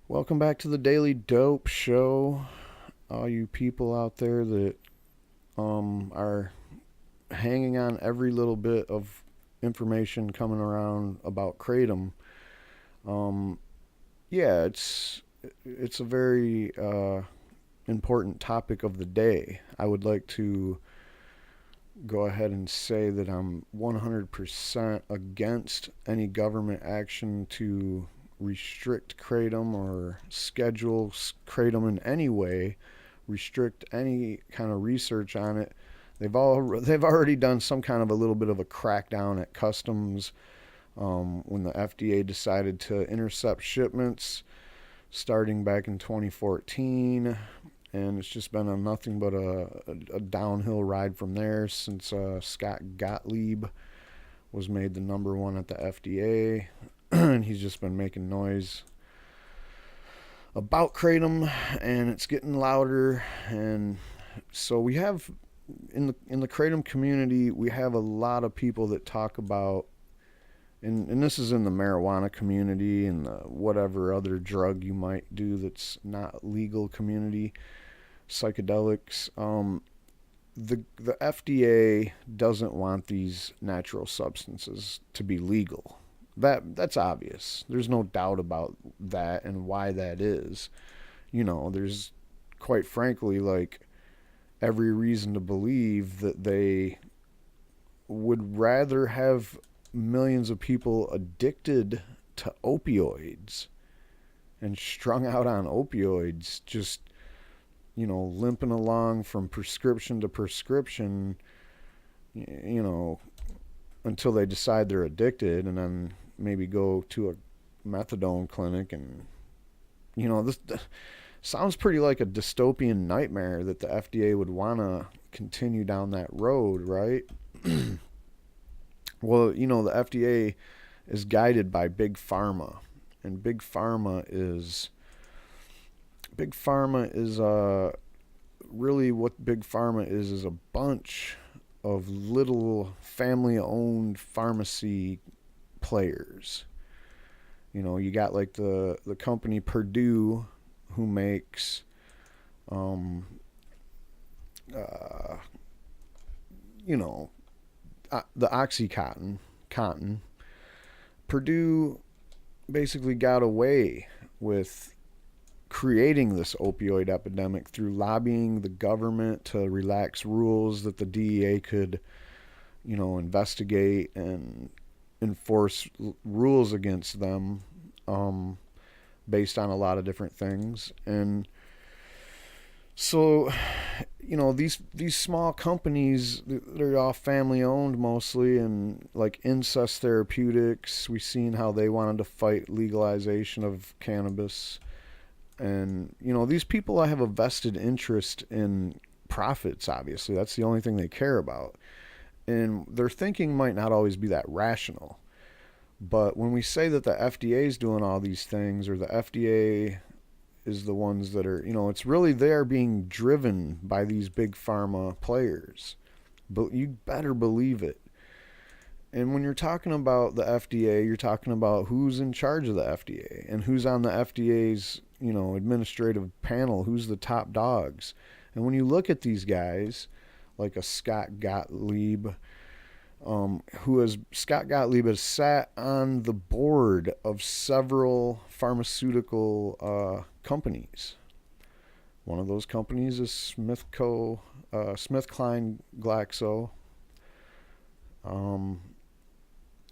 Welcome back to the Daily Dope Show. All you people out there that are hanging on every little bit of information coming around about kratom. Um, yeah, it's a very important topic of the day. I would like to go ahead and say that I'm 100% against any government action to restrict kratom or schedule kratom in any way, restrict any kind of research on it. They've already done some kind of a little bit of a crackdown at customs when the FDA decided to intercept shipments starting back in 2014, and it's just been a nothing but a downhill ride from there since Scott Gottlieb was made the number one at the FDA, and he's just been making noise about kratom, and it's getting louder. And so we have in the kratom community, we have a lot of people that talk about, and this is in the marijuana community and the whatever other drug you might do that's not legal community, psychedelics. The FDA doesn't want these natural substances to be legal. That's obvious. There's no doubt about that and why that is. There's quite frankly like every reason to believe that they would rather have millions of people addicted to opioids and strung out on opioids, just limping along from prescription to prescription, you know, until they decide they're addicted, and then maybe go to a methadone clinic. And this sounds pretty like a dystopian nightmare that the FDA would want to continue down that road, right? Well, the FDA is guided by Big Pharma, and Big Pharma is really what Big Pharma is a bunch of little family-owned pharmacy players. You got like the company Purdue, who makes um uh you know the oxycontin cotton. Purdue basically got away with creating this opioid epidemic through lobbying the government to relax rules that the DEA could, investigate and enforce rules against them, um, based on a lot of different things. And so, these small companies, they're all family owned mostly, and like Insys Therapeutics, we've seen how they wanted to fight legalization of cannabis. And these people have a vested interest in profits. Obviously, that's the only thing they care about, and their thinking might not always be that rational. But when we say that the FDA is doing all these things, or the FDA is the ones that are, it's really they're being driven by these big pharma players. But you better believe it. And when you're talking about the FDA, you're talking about who's in charge of the FDA and who's on the FDA's, administrative panel, who's the top dogs. And when you look at these guys, like a Scott Gottlieb, Scott Gottlieb has sat on the board of several pharmaceutical companies. One of those companies is SmithKline Glaxo, um,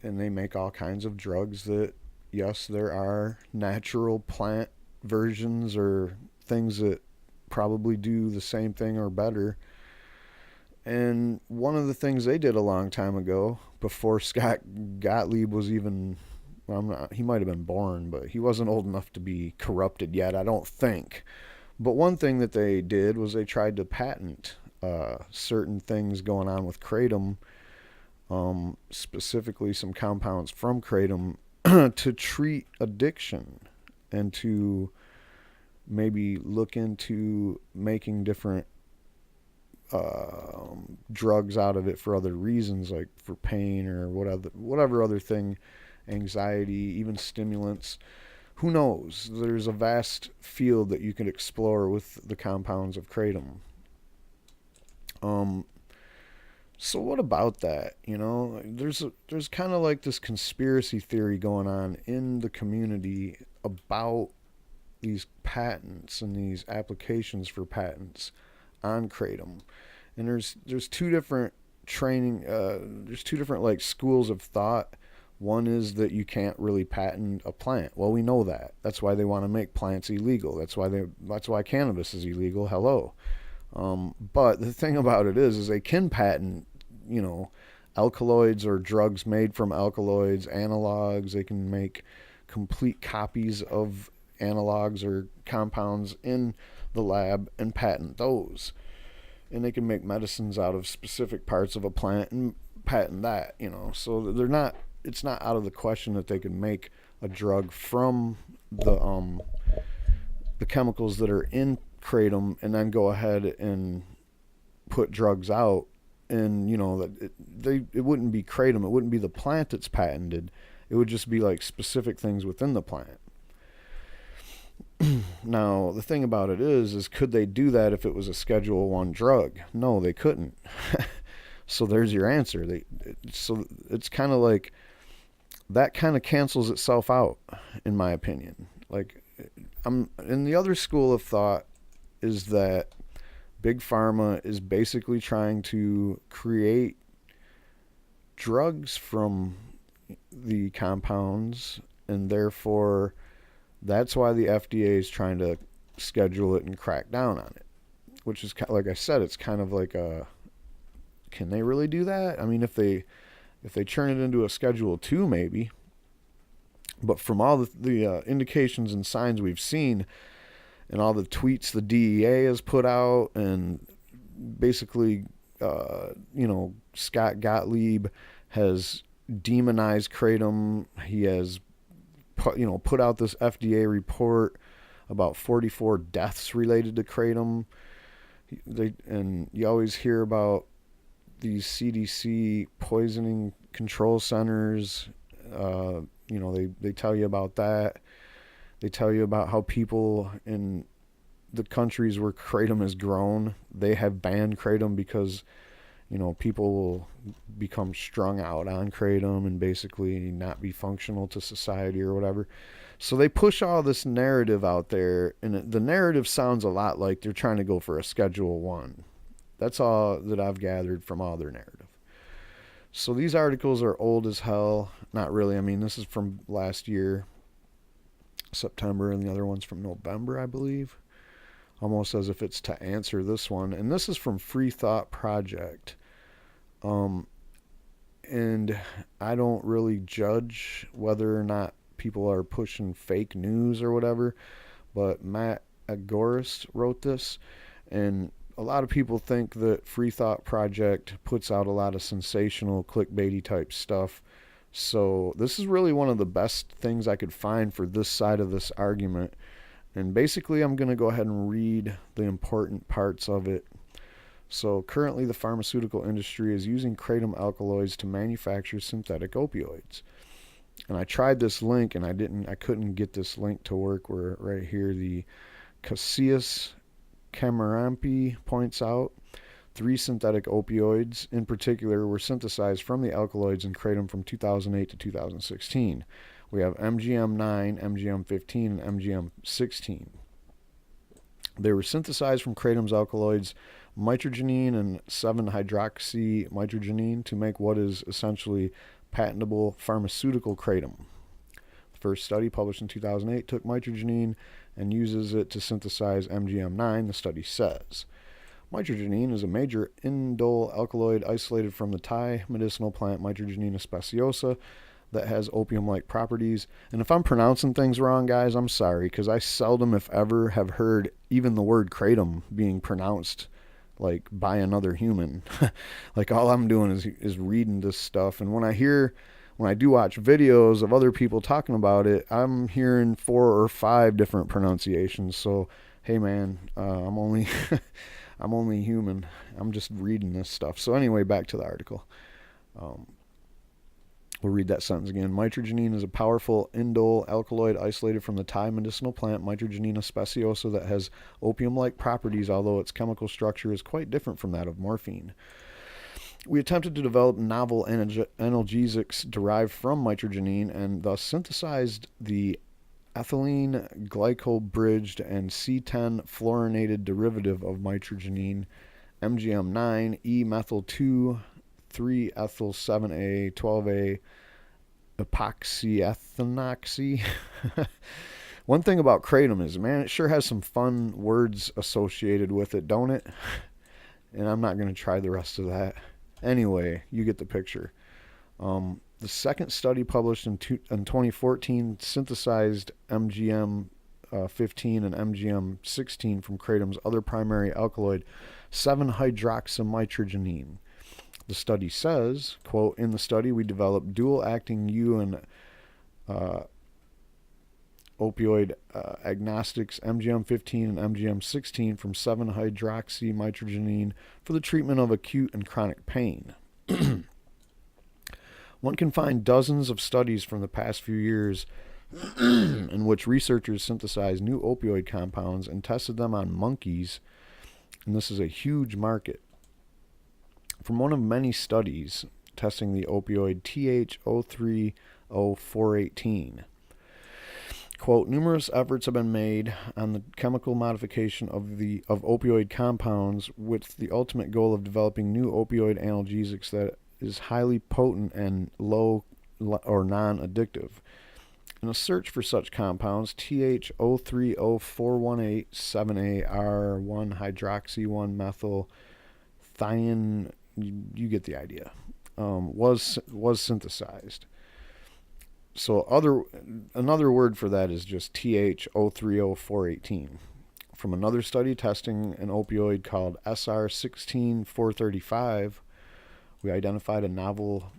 and they make all kinds of drugs that, yes, there are natural plant versions or things that probably do the same thing or better. And one of the things they did a long time ago, before Scott Gottlieb was even, well, he might have been born, but he wasn't old enough to be corrupted yet, I don't think. But one thing that they did was they tried to patent certain things going on with kratom, specifically some compounds from kratom, to treat addiction and to maybe look into making different drugs out of it for other reasons, like for pain or whatever other thing, anxiety, even stimulants. who knows? There's a vast field that you can explore with the compounds of kratom. So what about that? There's kind of like this conspiracy theory going on in the community about these patents and these applications for patents on kratom. And there's two different there's two different like schools of thought. One is that you can't really patent a plant. Well, we know that. That's why they want to make plants illegal. That's why cannabis is illegal. Hello. But the thing about it is they can patent, alkaloids or drugs made from alkaloids, analogs. They can make complete copies of analogs or compounds in the lab and patent those. And they can make medicines out of specific parts of a plant and patent that, So it's not out of the question that they can make a drug from the chemicals that are in kratom and then go ahead and put drugs out. And it wouldn't be kratom, it wouldn't be the plant that's patented. It would just be like specific things within the plant. Now the thing about it is could they do that if it was a Schedule 1 drug? No, they couldn't. So there's your answer. So it's kind of like that kind of cancels itself out, in my opinion. Like, in the other school of thought is that Big Pharma is basically trying to create drugs from the compounds, and therefore that's why the FDA is trying to schedule it and crack down on it. Which is, like I said, it's kind of like can they really do that? I mean, if they turn it into a Schedule 2, maybe. But from all the indications and signs we've seen, and all the tweets the DEA has put out, and basically, Scott Gottlieb has demonized kratom. He has put out this FDA report about 44 deaths related to kratom. And you always hear about these CDC poisoning control centers. They tell you about that. They tell you about how people in the countries where kratom is grown, they have banned kratom because, people will become strung out on kratom and basically not be functional to society or whatever. So they push all this narrative out there, and the narrative sounds a lot like they're trying to go for a Schedule 1. That's all that I've gathered from all their narrative. So these articles are old as hell. Not really. I mean, this is from last year, September, and the other one's from November, I believe. Almost as if it's to answer this one. And this is from Free Thought Project. And I don't really judge whether or not people are pushing fake news or whatever, but Matt Agorist wrote this, and a lot of people think that Free Thought Project puts out a lot of sensational clickbaity type stuff. So this is really one of the best things I could find for this side of this argument. And basically I'm going to go ahead and read the important parts of it. So currently the pharmaceutical industry is using kratom alkaloids to manufacture synthetic opioids. And I tried this link and I couldn't get this link to work, where right here the Casillas Camarampi points out 3 synthetic opioids in particular were synthesized from the alkaloids in kratom from 2008 to 2016. We have MGM9, MGM15, and MGM16. They were synthesized from kratom's alkaloids mitragynine and 7-hydroxymitragynine to make what is essentially patentable pharmaceutical kratom. The first study, published in 2008, took mitragynine and uses it to synthesize MGM9, the study says. Mitragynine is a major indole alkaloid isolated from the Thai medicinal plant Mitragynina speciosa that has opium-like properties. And if I'm pronouncing things wrong, guys, I'm sorry, because I seldom, if ever, have heard even the word kratom being pronounced like by another human. Like, all I'm doing is reading this stuff, and when I do watch videos of other people talking about it, I'm hearing 4 or 5 different pronunciations. So hey man, I'm only I'm only human. I'm just reading this stuff. So anyway, back to the article. We'll read that sentence again. Mitragynine is a powerful indole alkaloid isolated from the Thai medicinal plant Mitragyna speciosa that has opium-like properties, although its chemical structure is quite different from that of morphine. We attempted to develop novel analgesics derived from mitragynine and thus synthesized the ethylene glycol-bridged and C10 fluorinated derivative of mitragynine, MGM9, E-methyl-2, 3-ethyl-7A, 12A, epoxyethanoxy. One thing about kratom is, man, it sure has some fun words associated with it, don't it? And I'm not going to try the rest of that. Anyway, you get the picture. The second study published in 2014 synthesized MGM 15 and MGM 16 from kratom's other primary alkaloid, 7-hydroxymitragynine. The study says, quote, in the study we developed dual-acting U and opioid agnostics MGM15 and MGM16 from 7-hydroxymitragynine for the treatment of acute and chronic pain. One can find dozens of studies from the past few years in which researchers synthesized new opioid compounds and tested them on monkeys, and this is a huge market. From one of many studies testing the opioid TH030418, quote, numerous efforts have been made on the chemical modification of opioid compounds with the ultimate goal of developing new opioid analgesics that is highly potent and low or non-addictive. In a search for such compounds, TH030418 7AR1 hydroxy 1 methyl thion, you get the idea, was synthesized. So another word for that is just TH030418. From another study testing an opioid called SR16435, we identified a novel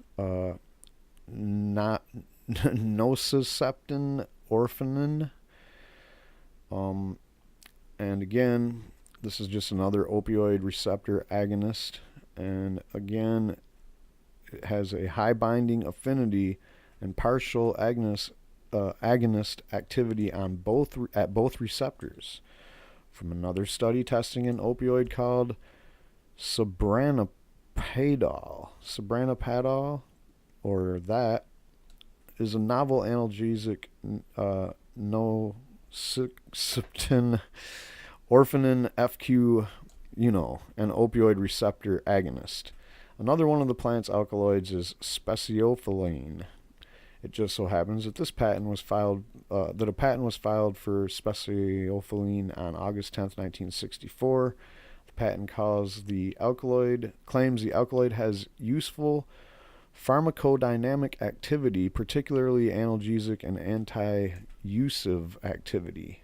nociceptin orphanin. And again, this is just another opioid receptor agonist. And again, it has a high binding affinity and partial agonist activity on both receptors. From another study testing an opioid called Sabranapatol, or that, is a novel analgesic nociceptin orphanin FQ, an opioid receptor agonist. Another one of the plant's alkaloids is speciophyllene. It just so happens that a patent was filed for speciophyllene on August 10th, 1964. The patent claims the alkaloid has useful pharmacodynamic activity, particularly analgesic and anti-usive activity.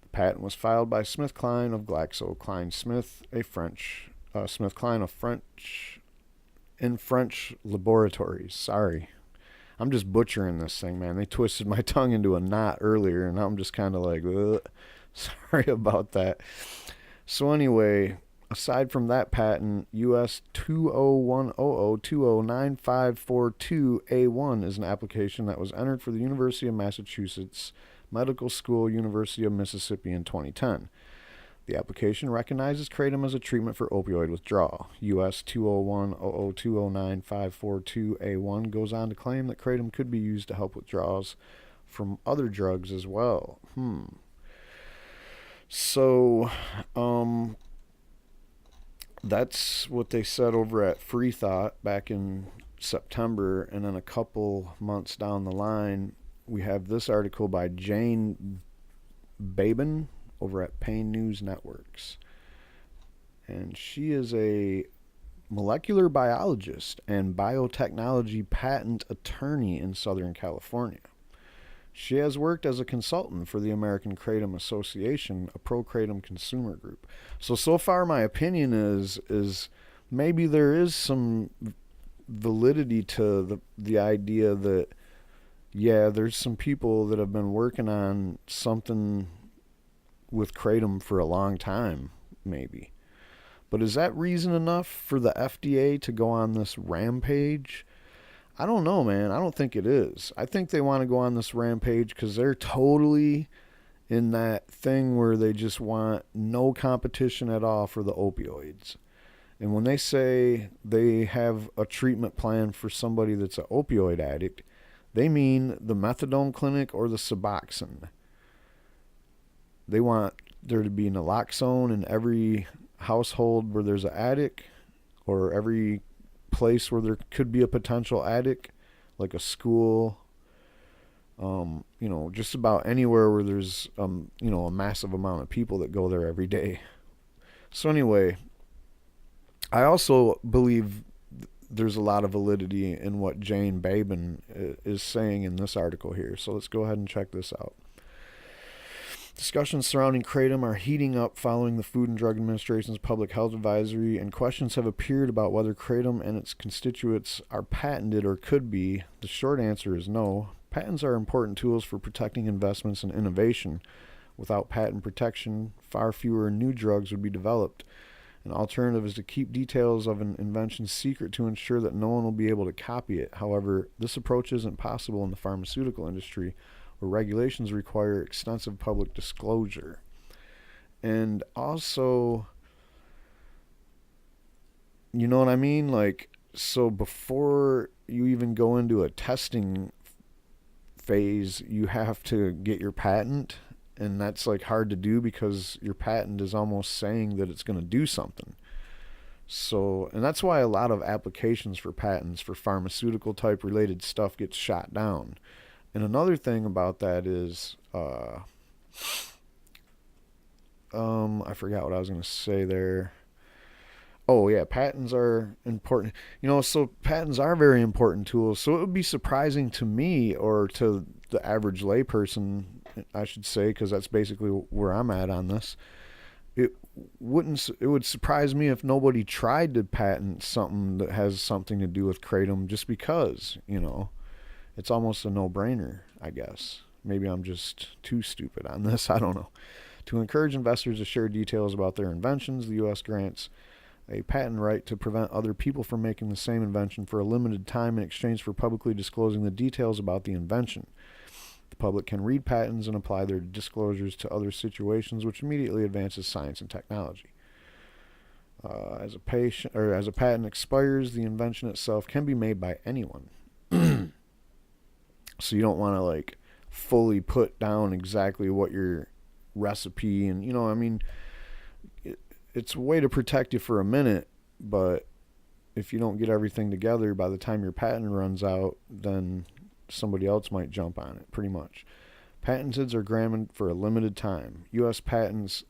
The patent was filed by SmithKline of GlaxoSmithKline, in French laboratories. Sorry. I'm just butchering this thing, man. They twisted my tongue into a knot earlier, and I'm just kind of like, ugh. Sorry about that. So anyway, aside from that patent, US 20100209542A1 is an application that was entered for the University of Massachusetts Medical School, University of Mississippi in 2010. The application recognizes kratom as a treatment for opioid withdrawal. US 20100209542A1 goes on to claim that kratom could be used to help withdrawals from other drugs as well. So, that's what they said over at Free Thought back in September, and then a couple months down the line, we have this article by Jane Babin over at Pain News Networks. And she is a molecular biologist and biotechnology patent attorney in Southern California. She has worked as a consultant for the American Kratom Association, a pro-kratom consumer group. So far my opinion is maybe there is some validity to the idea that, yeah, there's some people that have been working on something with kratom for a long time, maybe. But is that reason enough for the FDA to go on this rampage? I don't know, man. I don't think it is. I think they want to go on this rampage because they're totally in that thing where they just want no competition at all for the opioids. And when they say they have a treatment plan for somebody that's an opioid addict, they mean the methadone clinic or the Suboxone. They want there to be naloxone in every household where there's an addict, or every place where there could be a potential addict, like a school, just about anywhere where there's, a massive amount of people that go there every day. So anyway, I also believe there's a lot of validity in what Jane Babin is saying in this article here. So let's go ahead and check this out. Discussions surrounding kratom are heating up following the Food and Drug Administration's public health advisory, and questions have appeared about whether kratom and its constituents are patented or could be. The short answer is no. Patents are important tools for protecting investments and innovation. Without patent protection, far fewer new drugs would be developed. An alternative is to keep details of an invention secret to ensure that no one will be able to copy it. However, this approach isn't possible in the pharmaceutical industry, where regulations require extensive public disclosure. And also, you know what I mean? Like, so before you even go into a testing phase, you have to get your patent. And that's like hard to do because your patent is almost saying that it's going to do something. So, and that's why a lot of applications for patents for pharmaceutical type related stuff gets shot down. And another thing about that is, I forgot what I was going to say there. Oh yeah, patents are important. So patents are very important tools. So it would be surprising to me, or to the average layperson, I should say, because that's basically where I'm at on this. It would surprise me if nobody tried to patent something that has something to do with kratom, just because, it's almost a no-brainer, I guess. Maybe I'm just too stupid on this. I don't know. To encourage investors to share details about their inventions, the U.S. grants a patent right to prevent other people from making the same invention for a limited time in exchange for publicly disclosing the details about the invention. The public can read patents and apply their disclosures to other situations, which immediately advances science and technology. As a patent expires, the invention itself can be made by anyone. So you don't want to fully put down exactly what your recipe and it's a way to protect you for a minute, but if you don't get everything together by the time your patent runs out, then somebody else might jump on it, pretty much. Patents are granted for a limited time. U.S. patents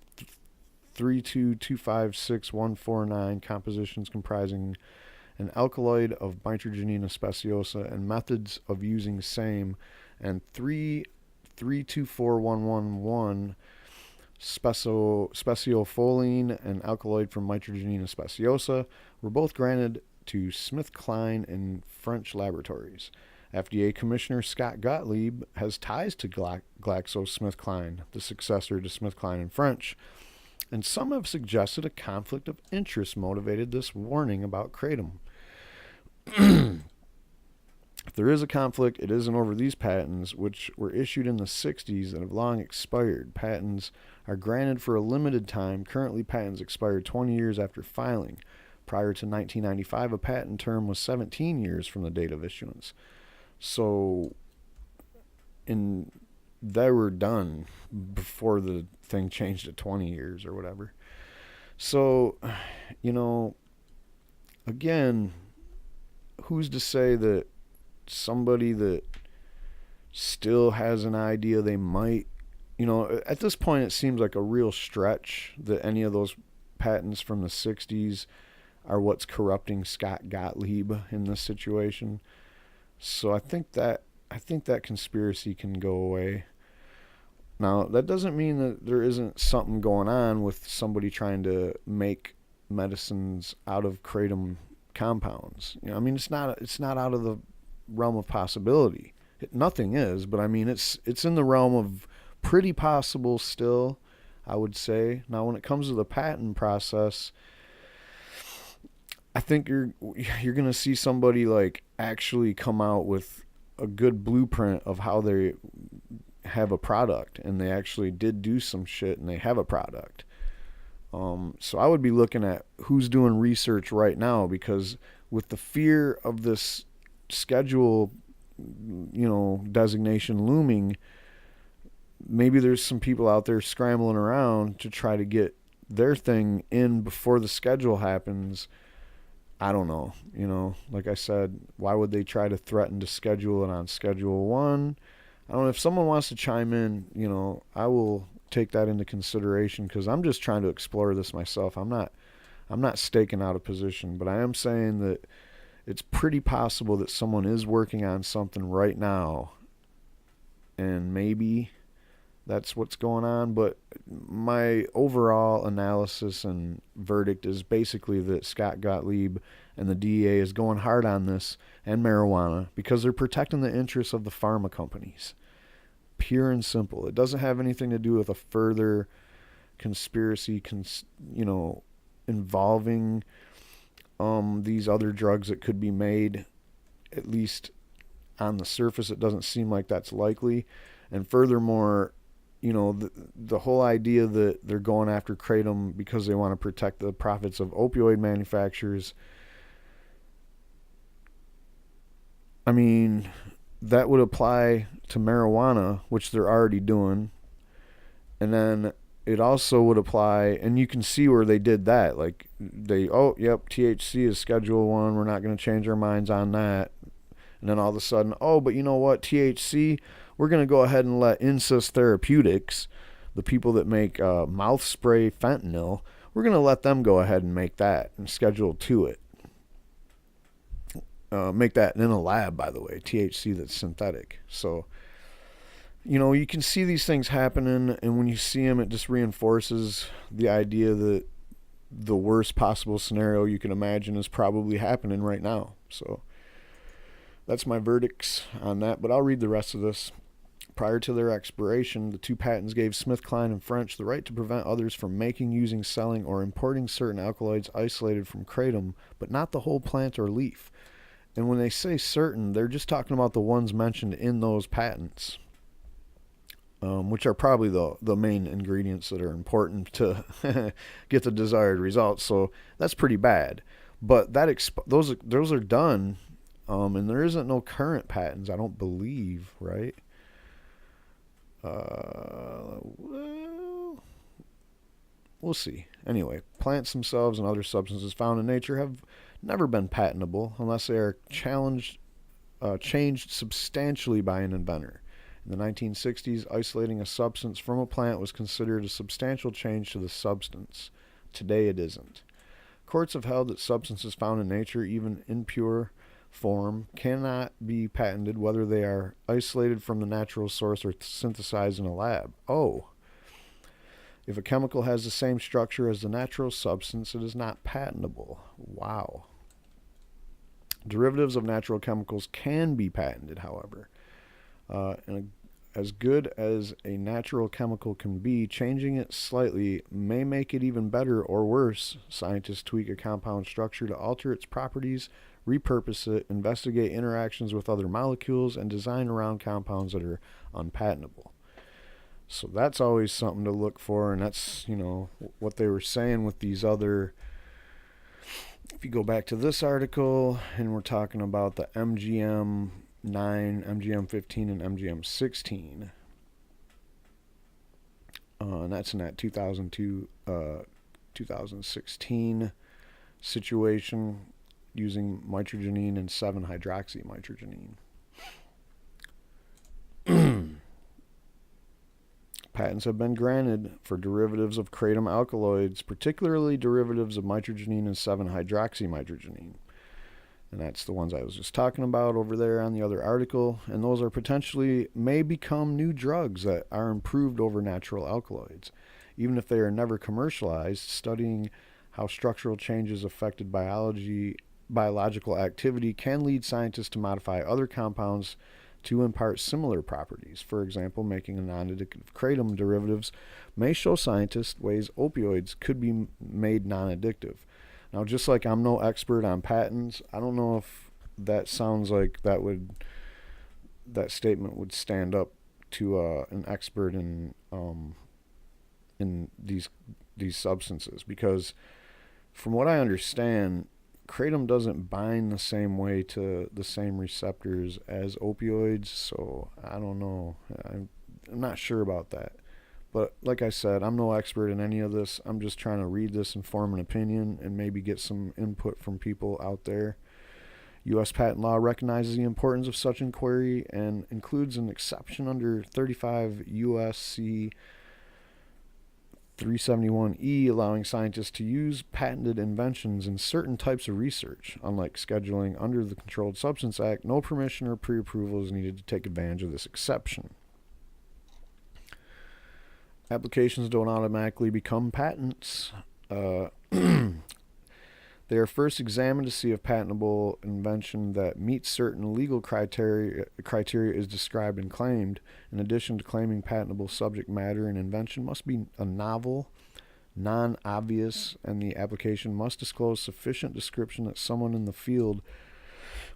32256-149, compositions comprising an alkaloid of mitragenina speciosa and methods of using same, and 32411, speciofoline, an alkaloid from mitragenina speciosa, were both granted to SmithKline and French laboratories. FDA Commissioner Scott Gottlieb has ties to GlaxoSmithKline, the successor to SmithKline and French, and some have suggested a conflict of interest motivated this warning about kratom. If there is a conflict, it isn't over these patents, which were issued in the 60s and have long expired. Patents are granted for a limited time. Currently, patents expired 20 years after filing. Prior to 1995, a patent term was 17 years from the date of issuance. So, they were done before the thing changed to 20 years or whatever. So, again, who's to say that somebody that still has an idea they might, at this point it seems like a real stretch that any of those patents from the 60s are what's corrupting Scott Gottlieb in this situation. So I think that conspiracy can go away. Now, that doesn't mean that there isn't something going on with somebody trying to make medicines out of kratom compounds. It's not out of the realm of possibility. Nothing is, but it's in the realm of pretty possible still, I would say. Now, when it comes to the patent process, I think you're gonna see somebody like actually come out with a good blueprint of how they have a product, and they actually did do some shit, and they have a product. So I would be looking at who's doing research right now, because with the fear of this schedule, designation looming, maybe there's some people out there scrambling around to try to get their thing in before the schedule happens. I don't know. Like I said, why would they try to threaten to schedule it on Schedule 1? I don't know. If someone wants to chime in, I will take that into consideration, because I'm just trying to explore this myself. I'm not staking out a position, but I am saying that it's pretty possible that someone is working on something right now, and maybe that's what's going on. But my overall analysis and verdict is basically that Scott Gottlieb and the DEA is going hard on this and marijuana because they're protecting the interests of the pharma companies. Pure and simple. It doesn't have anything to do with a further conspiracy, involving these other drugs that could be made. At least on the surface, it doesn't seem like that's likely. And furthermore, the whole idea that they're going after Kratom because they want to protect the profits of opioid manufacturers, I mean, that would apply to marijuana, which they're already doing. And then it also would apply, and you can see where they did that. Like, THC is Schedule 1. We're not going to change our minds on that. And then all of a sudden, but you know what? THC, we're going to go ahead and let Insys Therapeutics, the people that make mouth spray fentanyl, we're going to let them go ahead and make that and schedule to it. Make that in a lab, by the way, THC that's synthetic. So, you can see these things happening, and when you see them, it just reinforces the idea that the worst possible scenario you can imagine is probably happening right now. So that's my verdicts on that, but I'll read the rest of this. Prior to their expiration, the two patents gave SmithKline and French the right to prevent others from making, using, selling, or importing certain alkaloids isolated from kratom, but not the whole plant or leaf. And when they say certain, they're just talking about the ones mentioned in those patents, which are probably the main ingredients that are important to get the desired results. So that's pretty bad. But those are done, and there isn't no current patents, I don't believe, right? Well, we'll see. Anyway, plants themselves and other substances found in nature have never been patentable unless they are changed substantially by an inventor. In the 1960s, isolating a substance from a plant was considered a substantial change to the substance. Today it isn't. Courts have held that substances found in nature, even in pure form, cannot be patented whether they are isolated from the natural source or synthesized in a lab. If a chemical has the same structure as the natural substance, it is not patentable. Wow. Derivatives of natural chemicals can be patented, however. And as good as a natural chemical can be, changing it slightly may make it even better or worse. Scientists tweak a compound structure to alter its properties, repurpose it, investigate interactions with other molecules, and design around compounds that are unpatentable. So that's always something to look for, and that's, what they were saying with these other... If you go back to this article, and we're talking about the MGM 9, MGM 15, and MGM 16. And that's in that 2016 situation using mitragynine and 7-hydroxymitragynine. Patents have been granted for derivatives of kratom alkaloids, particularly derivatives of mitragynine and 7-hydroxymitragynine. And that's the ones I was just talking about over there on the other article. And those are potentially may become new drugs that are improved over natural alkaloids. Even if they are never commercialized, studying how structural changes affected biological activity can lead scientists to modify other compounds to impart similar properties. For example, making a non-addictive kratom derivatives may show scientists ways opioids could be made non-addictive. Now, just like I'm no expert on patents, I don't know if that sounds like that statement would stand up to an expert in these substances, because from what I understand, kratom doesn't bind the same way to the same receptors as opioids. So I don't know. I'm not sure about that. But like I said, I'm no expert in any of this. I'm just trying to read this and form an opinion and maybe get some input from people out there. U.S. patent law recognizes the importance of such inquiry and includes an exception under 35 U.S.C. 371E, allowing scientists to use patented inventions in certain types of research. Unlike scheduling under the Controlled Substance Act, no permission or pre-approval is needed to take advantage of this exception. Applications don't automatically become patents. They are first examined to see if patentable invention that meets certain legal criteria is described and claimed. In addition to claiming patentable subject matter, an invention must be a novel, non-obvious, and the application must disclose sufficient description that someone in the field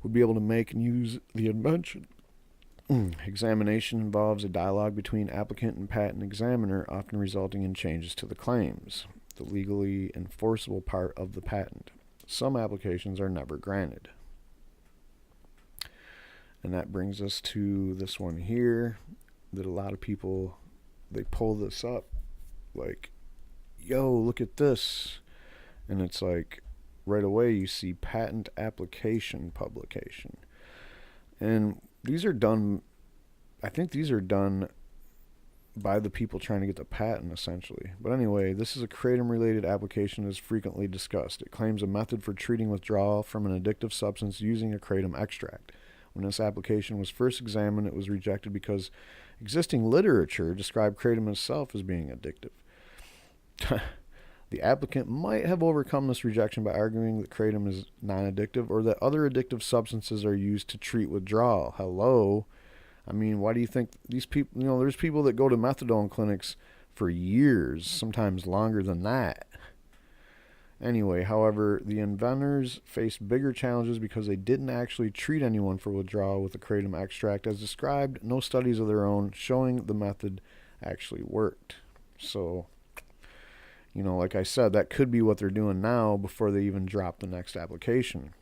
would be able to make and use the invention. Examination involves a dialogue between applicant and patent examiner, often resulting in changes to the claims, the legally enforceable part of the patent. Some applications are never granted. And that brings us to this one here, that a lot of people, they pull this up like, yo, look at this. And it's like, right away you see patent application publication. And these are done, I think these are done by the people trying to get the patent, essentially. But anyway, this is a kratom-related application that is frequently discussed. It claims a method for treating withdrawal from an addictive substance using a kratom extract. When this application was first examined, it was rejected because existing literature described kratom itself as being addictive. The applicant might have overcome this rejection by arguing that kratom is non-addictive or that other addictive substances are used to treat withdrawal. Hello? I mean, why do you think these people, there's people that go to methadone clinics for years, sometimes longer than that. Anyway, however, the inventors faced bigger challenges because they didn't actually treat anyone for withdrawal with the kratom extract. As described, no studies of their own showing the method actually worked. So, like I said, that could be what they're doing now before they even drop the next application.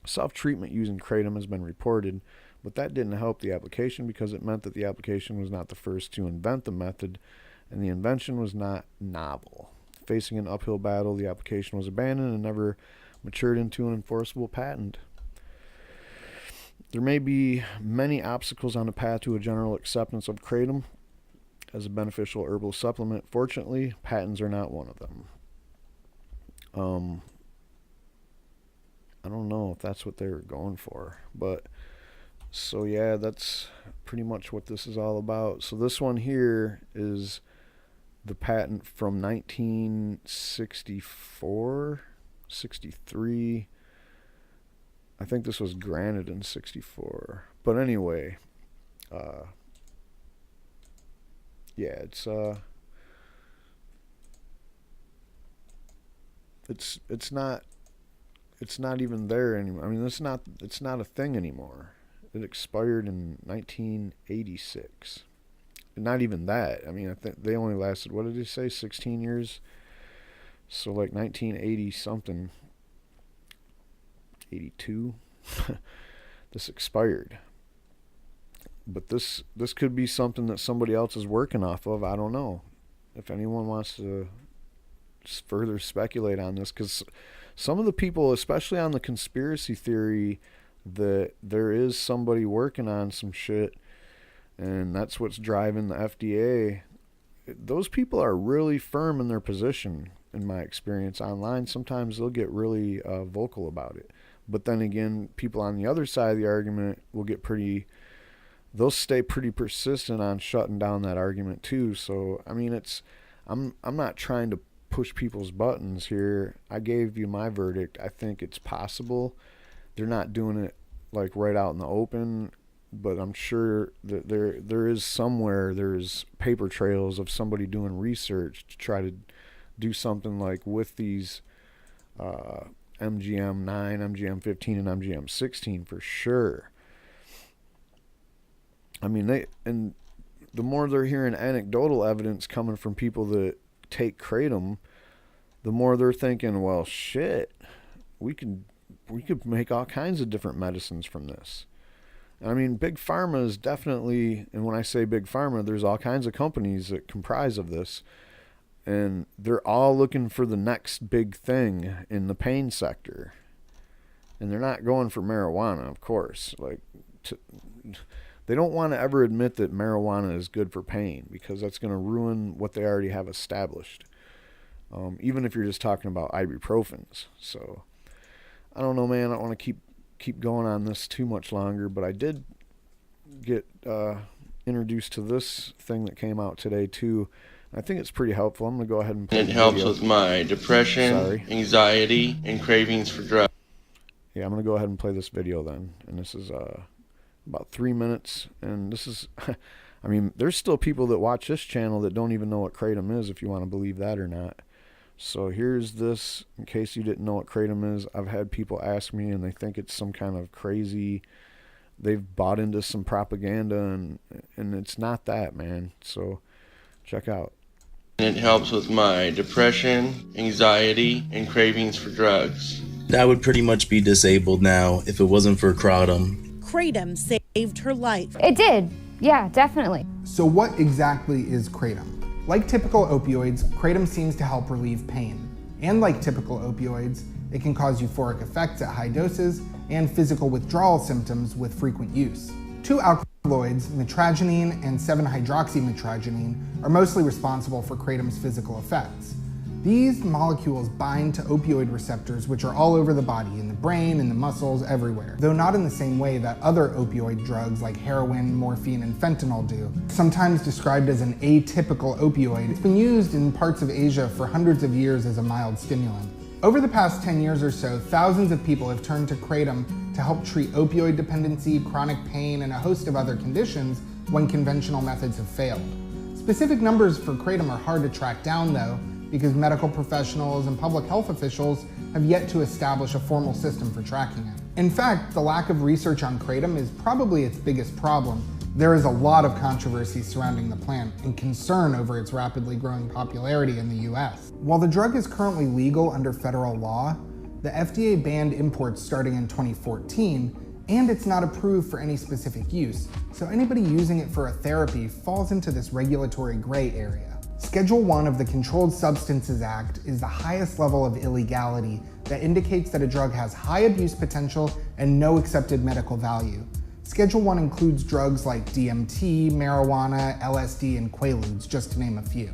Self-treatment using kratom has been reported, but that didn't help the application because it meant that the application was not the first to invent the method, and the invention was not novel. Facing an uphill battle, the application was abandoned and never matured into an enforceable patent. There may be many obstacles on the path to a general acceptance of kratom as a beneficial herbal supplement. Fortunately, patents are not one of them. I don't know if that's what they were going for, but so yeah, that's pretty much what this is all about. So this one here is the patent from 1964, 63. I think this was granted in 64. But anyway, yeah, it's not even there anymore. I mean, it's not a thing anymore. It expired in 1986. Not even that. I mean, I think they only lasted, what did they say, 16 years? So like 1980 something, 82, this expired. But this could be something that somebody else is working off of. I don't know. If anyone wants to further speculate on this, because some of the people, especially on the conspiracy theory that there is somebody working on some shit and that's what's driving the FDA, those people are really firm in their position, in my experience. Online, sometimes they'll get really vocal about it. But then again, people on the other side of the argument will get they'll stay pretty persistent on shutting down that argument too. So, I mean, I'm not trying to push people's buttons here. I gave you my verdict. I think it's possible. They're not doing it like right out in the open, but I'm sure that there is somewhere, there's paper trails of somebody doing research to try to do something like with these MGM9, MGM15, and MGM16 for sure. I mean, and the more they're hearing anecdotal evidence coming from people that take kratom, the more they're thinking, well, shit, we could make all kinds of different medicines from this. And I mean, Big Pharma is definitely, and when I say Big Pharma, there's all kinds of companies that comprise of this, and they're all looking for the next big thing in the pain sector. And they're not going for marijuana, of course. They don't want to ever admit that marijuana is good for pain, because that's going to ruin what they already have established. Even if you're just talking about ibuprofens. So I don't know, man. I don't want to keep going on this too much longer, but I did get introduced to this thing that came out today too. I think it's pretty helpful. I'm going to go ahead and play it helps with my depression, anxiety, and cravings for drugs. Yeah, I'm going to go ahead and play this video then. And this is about 3 minutes. And this is, I mean, there's still people that watch this channel that don't even know what kratom is, if you want to believe that or not. So here's this, in case you didn't know what kratom is. I've had people ask me, and they think it's some kind of crazy, they've bought into some propaganda, and it's not that, man. So check out. It helps with my depression, anxiety, and cravings for drugs. I would pretty much be disabled now if it wasn't for kratom. Kratom saved her life. It did. Yeah, definitely. So what exactly is kratom? Like typical opioids, kratom seems to help relieve pain. And like typical opioids, it can cause euphoric effects at high doses and physical withdrawal symptoms with frequent use. Two alkaloids, mitragynine and 7-hydroxymitragynine, are mostly responsible for kratom's physical effects. These molecules bind to opioid receptors, which are all over the body, in the brain, in the muscles, everywhere. Though not in the same way that other opioid drugs like heroin, morphine, and fentanyl do. Sometimes described as an atypical opioid, it's been used in parts of Asia for hundreds of years as a mild stimulant. Over the past 10 years or so, thousands of people have turned to kratom to help treat opioid dependency, chronic pain, and a host of other conditions when conventional methods have failed. Specific numbers for kratom are hard to track down though, because medical professionals and public health officials have yet to establish a formal system for tracking it. In fact, the lack of research on kratom is probably its biggest problem. There is a lot of controversy surrounding the plant and concern over its rapidly growing popularity in the US. While the drug is currently legal under federal law, the FDA banned imports starting in 2014, and it's not approved for any specific use, so anybody using it for a therapy falls into this regulatory gray area. Schedule 1 of the Controlled Substances Act is the highest level of illegality that indicates that a drug has high abuse potential and no accepted medical value. Schedule 1 includes drugs like DMT, marijuana, LSD, and Quaaludes, just to name a few.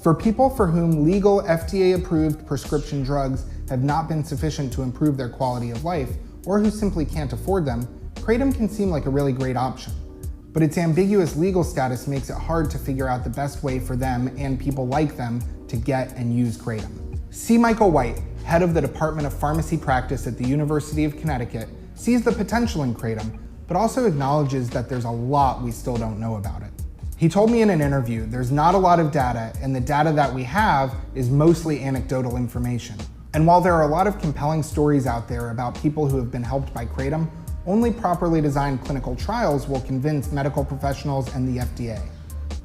For people for whom legal FDA-approved prescription drugs have not been sufficient to improve their quality of life, or who simply can't afford them, kratom can seem like a really great option. But its ambiguous legal status makes it hard to figure out the best way for them and people like them to get and use kratom. C. Michael White, head of the Department of Pharmacy Practice at the University of Connecticut, sees the potential in kratom, but also acknowledges that there's a lot we still don't know about it. He told me in an interview, there's not a lot of data, and the data that we have is mostly anecdotal information. And while there are a lot of compelling stories out there about people who have been helped by kratom, only properly designed clinical trials will convince medical professionals and the FDA.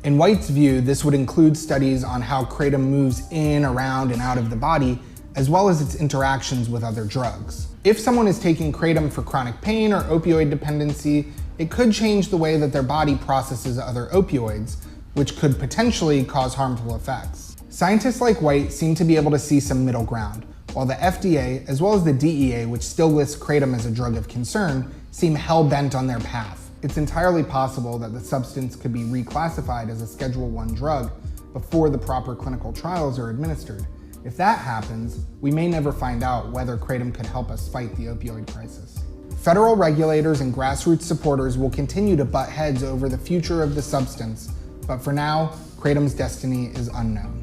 In White's view, this would include studies on how kratom moves in, around, and out of the body, as well as its interactions with other drugs. If someone is taking kratom for chronic pain or opioid dependency, it could change the way that their body processes other opioids, which could potentially cause harmful effects. Scientists like White seem to be able to see some middle ground, while the FDA, as well as the DEA, which still lists kratom as a drug of concern, seem hell-bent on their path. It's entirely possible that the substance could be reclassified as a Schedule 1 drug before the proper clinical trials are administered. If that happens, we may never find out whether kratom could help us fight the opioid crisis. Federal regulators and grassroots supporters will continue to butt heads over the future of the substance, but for now, kratom's destiny is unknown.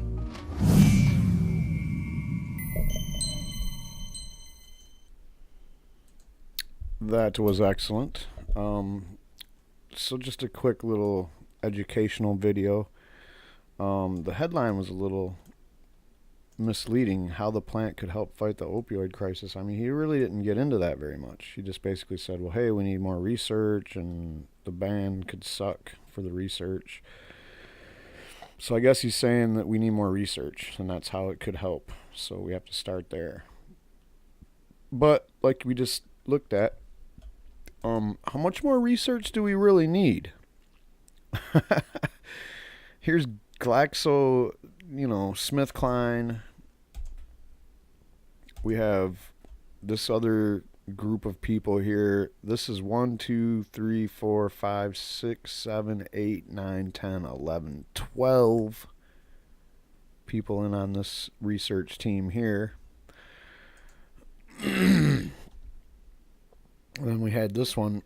That was excellent. So just a quick little educational video. The headline was a little misleading how the plant could help fight the opioid crisis. I mean, he really didn't get into that very much. He just basically said, well, hey, we need more research, and the ban could suck for the research. So I guess he's saying that we need more research, and that's how it could help. So we have to start there. But like we just looked at, how much more research do we really need? Here's Glaxo, SmithKline. We have this other group of people here. This is 1, 2, 3, 4, 5, 6, 7, 8, 9, 10, 11, 12 people in on this research team here. Then we had this one,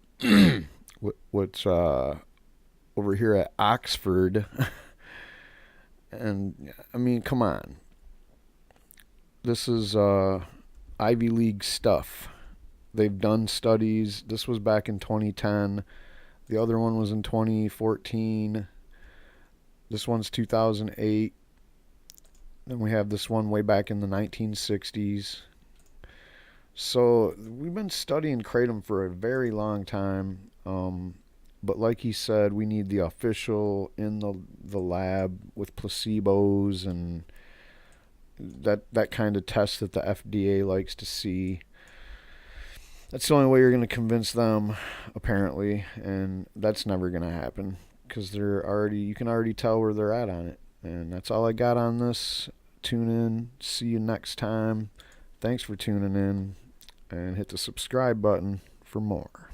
what's over here at Oxford. And I mean, come on. This is Ivy League stuff. They've done studies. This was back in 2010. The other one was in 2014. This one's 2008. Then we have this one way back in the 1960s. So we've been studying kratom for a very long time. But like he said, we need the official in the lab with placebos and that kind of test that the FDA likes to see. That's the only way you're going to convince them, apparently, and that's never going to happen because you can already tell where they're at on it. And that's all I got on this. Tune in. See you next time. Thanks for tuning in, and hit the subscribe button for more.